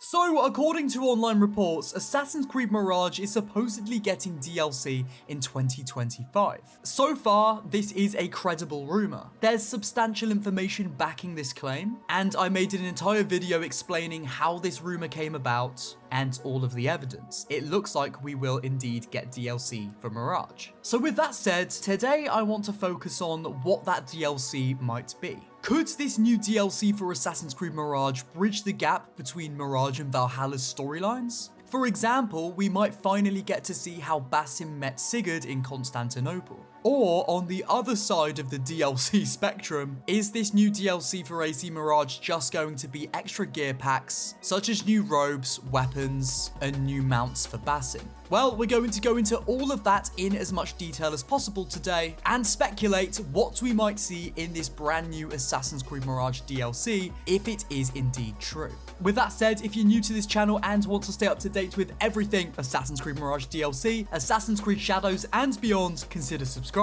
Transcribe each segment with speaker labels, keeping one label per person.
Speaker 1: So, according to online reports, Assassin's Creed Mirage is supposedly getting DLC in 2025. So far, this is a credible rumor. There's substantial information backing this claim, and I made an entire video explaining how this rumor came about and all of the evidence. It looks like we will indeed get DLC for Mirage. So with that said, today I want to focus on what that DLC might be. Could this new DLC for Assassin's Creed Mirage bridge the gap between Mirage and Valhalla's storylines? For example, we might finally get to see how Basim met Sigurd in Constantinople. Or, on the other side of the DLC spectrum, is this new DLC for AC Mirage just going to be extra gear packs, such as new robes, weapons, and new mounts for Basim? Well, we're going to go into all of that in as much detail as possible today, and speculate what we might see in this brand new Assassin's Creed Mirage DLC, if it is indeed true. With that said, if you're new to this channel and want to stay up to date with everything Assassin's Creed Mirage DLC, Assassin's Creed Shadows, and beyond, consider subscribing.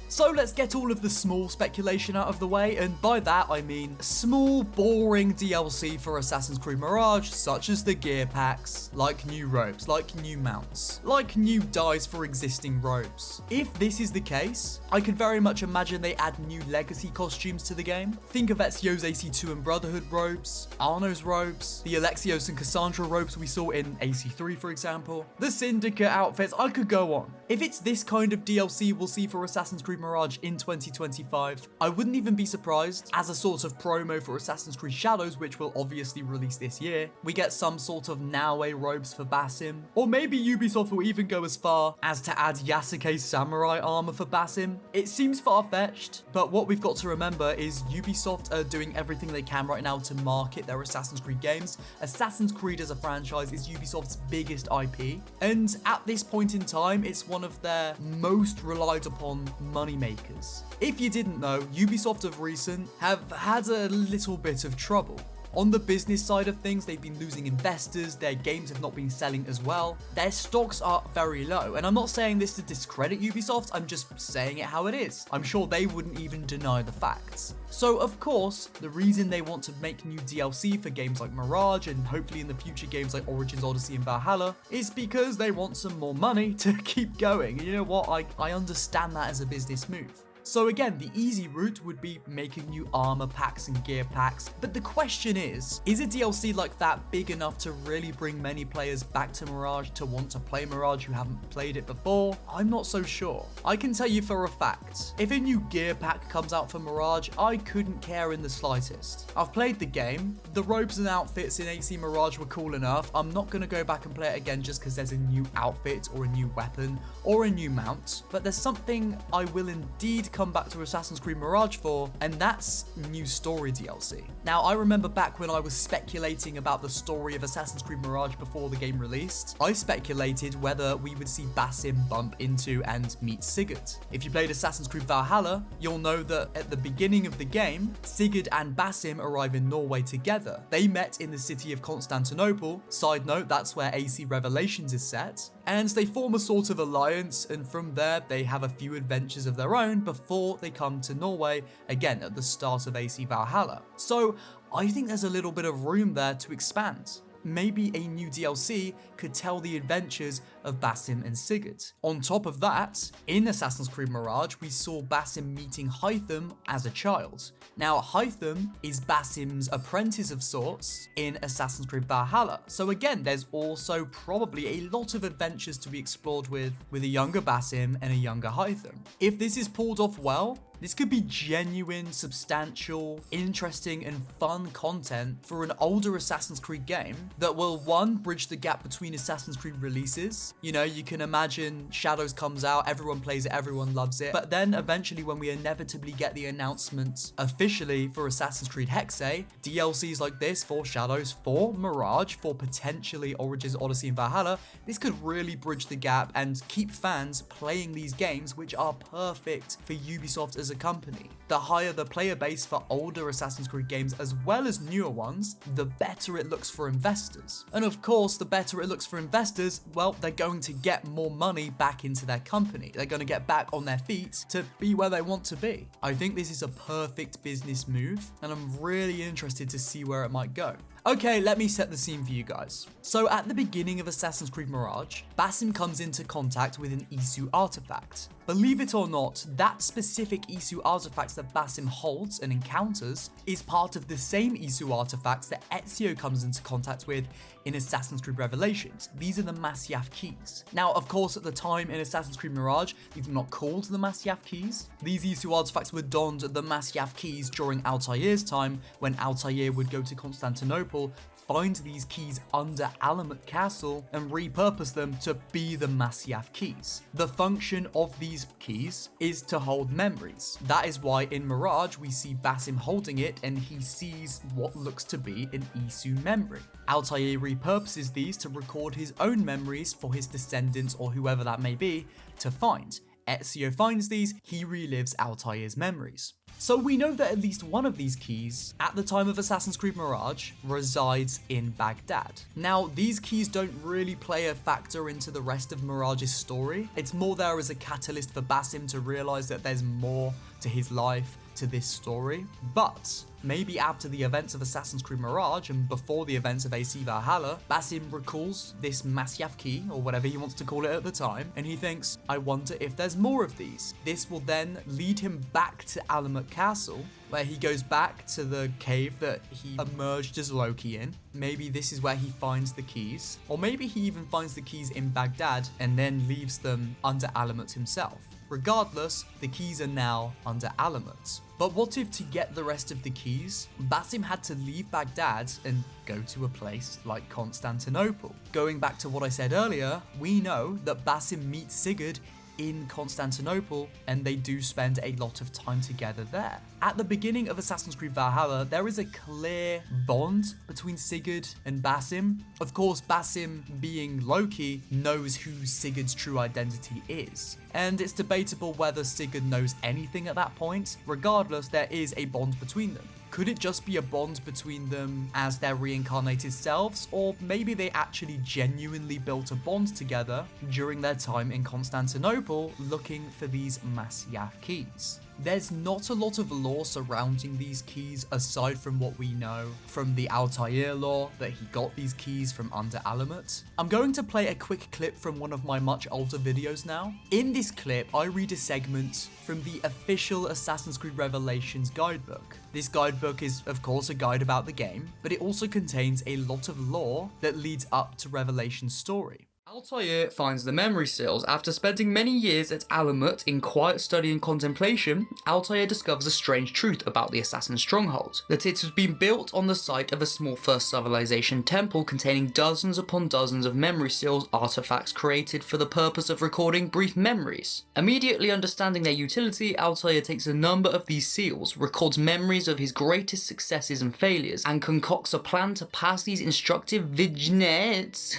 Speaker 1: So let's get all of the small speculation out of the way, and by that I mean small, boring DLC for Assassin's Creed Mirage, such as the gear packs, like new robes, like new mounts, like new dyes for existing robes. If this is the case, I could very much imagine they add new legacy costumes to the game. Think of Ezio's AC2 and Brotherhood robes, Arno's robes, the Alexios and Cassandra robes we saw in AC3 for example, the Syndicate outfits, I could go on. If it's this kind of DLC we'll see for Assassin's Creed Mirage in 2025, I wouldn't even be surprised, as a sort of promo for Assassin's Creed Shadows, which will obviously release this year, we get some sort of Naue robes for Basim, or maybe Ubisoft will even go as far as to add Yasuke's samurai armor for Basim. It seems far-fetched, but what we've got to remember is Ubisoft are doing everything they can right now to market their Assassin's Creed games. Assassin's Creed as a franchise is Ubisoft's biggest IP, and at this point in time, it's one of their most relied upon money makers. If you didn't know, Ubisoft of recent have had a little bit of trouble. On the business side of things, they've been losing investors, their games have not been selling as well, their stocks are very low, and I'm not saying this to discredit Ubisoft, I'm just saying it how it is. I'm sure they wouldn't even deny the facts. So of course, the reason they want to make new DLC for games like Mirage, and hopefully in the future games like Origins, Odyssey, and Valhalla, is because they want some more money to keep going. And you know what, I understand that as a business move. So again, the easy route would be making new armor packs and gear packs, but the question is a DLC like that big enough to really bring many players back to Mirage to want to play Mirage who haven't played it before? I'm not so sure. I can tell you for a fact, if a new gear pack comes out for Mirage, I couldn't care in the slightest. I've played the game, the robes and outfits in AC Mirage were cool enough, I'm not going to go back and play it again just because there's a new outfit or a new weapon or a new mount, but there's something I will indeed come back to Assassin's Creed Mirage for, and that's new story DLC. Now, I remember back when I was speculating about the story of Assassin's Creed Mirage before the game released, I speculated whether we would see Basim bump into and meet Sigurd. If you played Assassin's Creed Valhalla, you'll know that at the beginning of the game, Sigurd and Basim arrive in Norway together. They met in the city of Constantinople. Side note, that's where AC Revelations is set. And they form a sort of alliance, and from there, they have a few adventures of their own before they come to Norway, again at the start of AC Valhalla. So I think there's a little bit of room there to expand. Maybe a new DLC could tell the adventures of Basim and Sigurd. On top of that, in Assassin's Creed Mirage, we saw Basim meeting Hytham as a child. Now, Hytham is Basim's apprentice of sorts in Assassin's Creed Valhalla. So again, there's also probably a lot of adventures to be explored with a younger Basim and a younger Hytham. If this is pulled off well, this could be genuine, substantial, interesting, and fun content for an older Assassin's Creed game that will, one, bridge the gap between Assassin's Creed releases. You know, you can imagine Shadows comes out, everyone plays it, everyone loves it, but then eventually when we inevitably get the announcement officially for Assassin's Creed Hexe, DLCs like this for Shadows, for Mirage, for potentially Origins, Odyssey, and Valhalla, this could really bridge the gap and keep fans playing these games, which are perfect for Ubisoft as a company. The higher the player base for older Assassin's Creed games as well as newer ones, the better it looks for investors. And of course, the better it looks for investors, well, they're going to get more money back into their company. They're going to get back on their feet to be where they want to be. I think this is a perfect business move, and I'm really interested to see where it might go. Okay, let me set the scene for you guys. So at the beginning of Assassin's Creed Mirage, Basim comes into contact with an Isu artifact. Believe it or not, that specific Isu artifact that Basim holds and encounters is part of the same Isu artifacts that Ezio comes into contact with in Assassin's Creed Revelations. These are the Massaf Keys. Now, of course, at the time in Assassin's Creed Mirage, these were not called the Massaf Keys. These Isu artifacts were donned the Massaf Keys during Altair's time, when Altair would go to Constantinople, find these keys under Alamut Castle and repurpose them to be the Massaf Keys. The function of these keys is to hold memories. That is why in Mirage we see Basim holding it and he sees what looks to be an Isu memory. Altair repurposes these to record his own memories for his descendants or whoever that may be to find. Ezio finds these, he relives Altair's memories. So we know that at least one of these keys, at the time of Assassin's Creed Mirage, resides in Baghdad. Now, these keys don't really play a factor into the rest of Mirage's story. It's more there as a catalyst for Basim to realize that there's more to his life, to this story. But maybe after the events of Assassin's Creed Mirage and before the events of AC Valhalla, Basim recalls this Massaf key, or whatever he wants to call it at the time, and he thinks, I wonder if there's more of these. This will then lead him back to Alamut Castle, where he goes back to the cave that he emerged as Loki in. Maybe this is where he finds the keys, or maybe he even finds the keys in Baghdad and then leaves them under Alamut himself. Regardless, the keys are now under Alamut. But what if to get the rest of the keys, Basim had to leave Baghdad and go to a place like Constantinople? Going back to what I said earlier, we know that Basim meets Sigurd in Constantinople, and they do spend a lot of time together there. At the beginning of Assassin's Creed Valhalla, there is a clear bond between Sigurd and Basim. Of course, Basim, being Loki, knows who Sigurd's true identity is. And it's debatable whether Sigurd knows anything at that point. Regardless, there is a bond between them. Could it just be a bond between them as their reincarnated selves, or maybe they actually genuinely built a bond together during their time in Constantinople looking for these Massaf keys? There's not a lot of lore surrounding these keys aside from what we know from the Altair lore that he got these keys from under Alamut. I'm going to play a quick clip from one of my much older videos now. In this clip, I read a segment from the official Assassin's Creed Revelations guidebook. This guidebook is, of course, a guide about the game, but it also contains a lot of lore that leads up to Revelation's story. Altair finds the memory seals. After spending many years at Alamut in quiet study and contemplation, Altair discovers a strange truth about the assassin stronghold, that it has been built on the site of a small first civilization temple containing dozens upon dozens of memory seals, artifacts created for the purpose of recording brief memories. Immediately understanding their utility, Altair takes a number of these seals, records memories of his greatest successes and failures, and concocts a plan to pass these instructive vignettes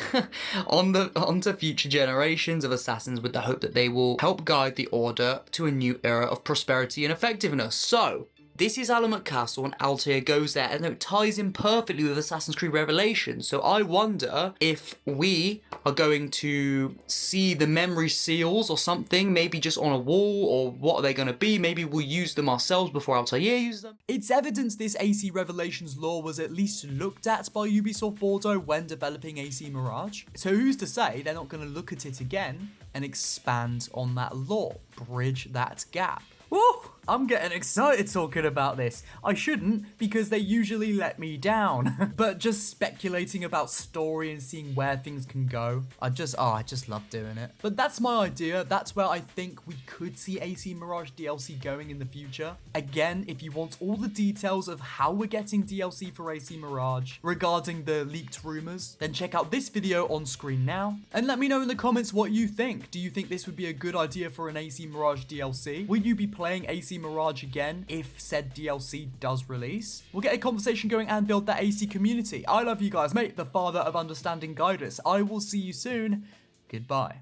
Speaker 1: onto future generations of assassins with the hope that they will help guide the order to a new era of prosperity and effectiveness. So, this is Alamut Castle and Altair goes there, and it ties in perfectly with Assassin's Creed Revelations. So I wonder if we are going to see the memory seals or something, maybe just on a wall, or what are they going to be? Maybe we'll use them ourselves before Altair uses them. It's evidence this AC Revelations lore was at least looked at by Ubisoft Bordeaux when developing AC Mirage. So who's to say they're not going to look at it again and expand on that lore, bridge that gap? Woo! I'm getting excited talking about this. I shouldn't, because they usually let me down. But just speculating about story and seeing where things can go, I just love doing it. But that's my idea. That's where I think we could see AC Mirage DLC going in the future. Again, if you want all the details of how we're getting DLC for AC Mirage regarding the leaked rumors, then check out this video on screen now. And let me know in the comments what you think. Do you think this would be a good idea for an AC Mirage DLC? Will you be playing AC Mirage again if said DLC does release? We'll get a conversation going and build that AC community. I love you guys, mate. The father of understanding guidance. I will see you soon. Goodbye.